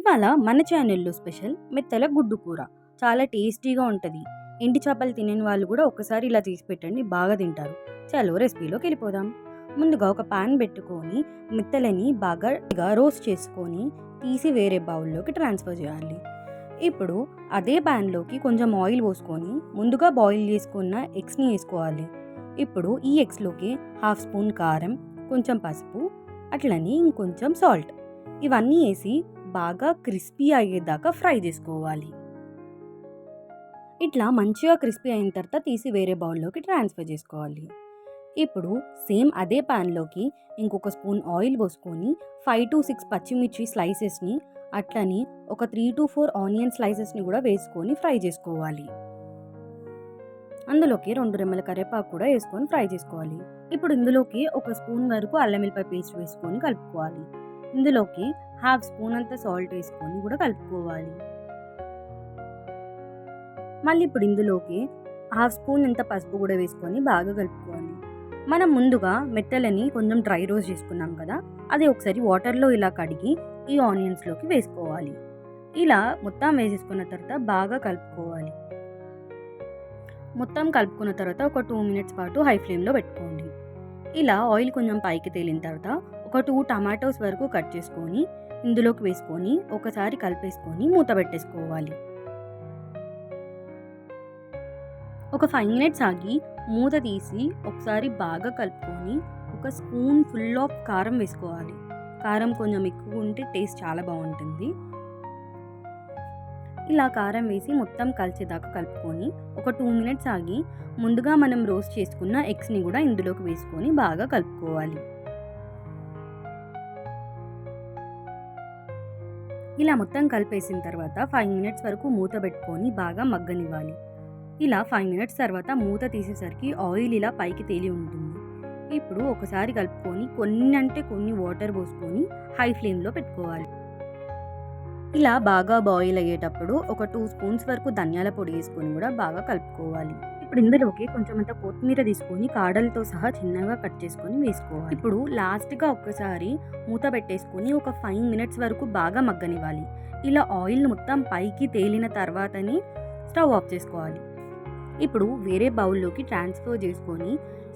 ఇవాళ మన ఛానల్లో స్పెషల్ మెత్తల గుడ్డు కూర. చాలా టేస్టీగా ఉంటుంది. ఎండి చేపలు తినని వాళ్ళు కూడా ఒక్కసారి ఇలా చేసి పెట్టండి, బాగా తింటారు. చలో రెసిపీలోకి వెళ్ళిపోదాం. ముందుగా ఒక పాన్ పెట్టుకొని మెత్తలని బాగా రోస్ట్ చేసుకొని తీసి వేరే బౌల్లోకి ట్రాన్స్ఫర్ చేయాలి. ఇప్పుడు అదే ప్యాన్లోకి కొంచెం ఆయిల్ పోసుకొని ముందుగా బాయిల్ చేసుకున్న ఎగ్స్ని వేసుకోవాలి. ఇప్పుడు ఈ ఎగ్స్లోకి 1/2 స్పూన్ కారం, కొంచెం పసుపు, అట్లని ఇంకొంచెం సాల్ట్ ఇవన్నీ వేసి బాగా క్రిస్పీ అయ్యేదాకా ఫ్రై చేసుకోవాలి. ఇట్లా మంచిగా క్రిస్పీ అయిన తర్వాత తీసి వేరే బౌల్లోకి ట్రాన్స్ఫర్ చేసుకోవాలి. ఇప్పుడు సేమ్ అదే ప్యాన్లోకి ఇంకొక స్పూన్ ఆయిల్ పోసుకొని 5 to 6 పచ్చిమిర్చి స్లైసెస్ని, అట్లని ఒక 3 to 4 ఆనియన్ స్లైసెస్ని కూడా వేసుకొని ఫ్రై చేసుకోవాలి. అందులోకి 2 రెమ్మల కరివేపాకు కూడా వేసుకొని ఫ్రై చేసుకోవాలి. ఇప్పుడు ఇందులోకి ఒక స్పూన్ వరకు అల్లం వెల్లిపాయ పేస్ట్ వేసుకొని కలుపుకోవాలి. ఇందులోకి 1/2 స్పూన్ అంత సాల్ట్ వేసుకొని కూడా కలుపుకోవాలి. మళ్ళీ ఇప్పుడు ఇందులోకి 1/2 స్పూన్ అంత పసుపు కూడా వేసుకొని బాగా కలుపుకోవాలి. మనం ముందుగా మెత్తలని కొంచెం డ్రై రోస్ట్ చేసుకున్నాం కదా, అది ఒకసారి వాటర్లో ఇలా కడిగి ఈ ఆనియన్స్లోకి వేసుకోవాలి. ఇలా మొత్తం వేసేసుకున్న తర్వాత బాగా కలుపుకోవాలి. మొత్తం కలుపుకున్న తర్వాత ఒక 2 minutes పాటు హై ఫ్లేమ్లో పెట్టుకోండి. ఇలా ఆయిల్ కొంచెం పైకి తేలిన తర్వాత ఒక 2 టమాటోస్ వరకు కట్ చేసుకొని ఇందులోకి వేసుకొని ఒకసారి కలిపేసుకొని మూత పెట్టేసుకోవాలి. ఒక 5 minutes ఆగి మూత తీసి ఒకసారి బాగా కలుపుకొని ఒక స్పూన్ ఫుల్ ఆఫ్ కారం వేసుకోవాలి. కారం కొంచెం ఎక్కువ ఉంటే టేస్ట్ చాలా బాగుంటుంది. ఇలా కారం వేసి మొత్తం కలిసేదాకా కలుపుకొని ఒక 2 minutes ఆగి ముందుగా మనం రోస్ట్ చేసుకున్న ఎగ్స్ని కూడా ఇందులోకి వేసుకొని బాగా కలుపుకోవాలి. ఇలా మొత్తం కలిపేసిన తర్వాత 5 minutes వరకు మూత పెట్టుకొని బాగా మగ్గనివ్వాలి. ఇలా 5 minutes తర్వాత మూత తీసేసరికి ఆయిల్ ఇలా పైకి తేలి ఉంటుంది. ఇప్పుడు ఒకసారి కలుపుకొని కొన్ని వాటర్ పోసుకొని హై ఫ్లేమ్లో పెట్టుకోవాలి. ఇలా బాగా బాయిల్ అయ్యేటప్పుడు ఒక 2 స్పూన్స్ వరకు ధనియాల పొడి వేసుకొని కూడా బాగా కలుపుకోవాలి. ఇప్పుడు ఇందులోకి కొంచెం అంత కొత్తిమీర తీసుకొని కాడలతో సహా చిన్నగా కట్ చేసుకొని వేసుకోవాలి. ఇప్పుడు లాస్ట్గా ఒక్కసారి మూత పెట్టేసుకొని ఒక 5 minutes వరకు బాగా మగ్గనివ్వాలి. ఇలా ఆయిల్ మొత్తం పైకి తేలిన తర్వాతనే స్టవ్ ఆఫ్ చేసుకోవాలి. ఇప్పుడు వేరే బౌల్లోకి ట్రాన్స్ఫర్ చేసుకొని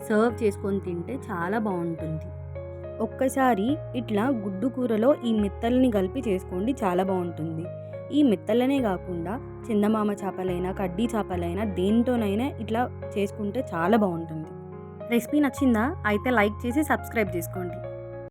సర్వ్ చేసుకొని తింటే చాలా బాగుంటుంది. ఒక్కసారి ఇట్లా గుడ్డు కూరలో ఈ మెత్తల్ని కలిపి చేసుకోండి, చాలా బాగుంటుంది. ఈ మెత్తలనే కాకుండా చందమామ చేపలైనా కడ్డీ చేపలైనా దేంతోనైనా ఇట్లా చేసుకుంటే చాలా బాగుంటుంది. రెసిపీ నచ్చిందా? అయితే లైక్ చేసి సబ్స్క్రైబ్ చేసుకోండి.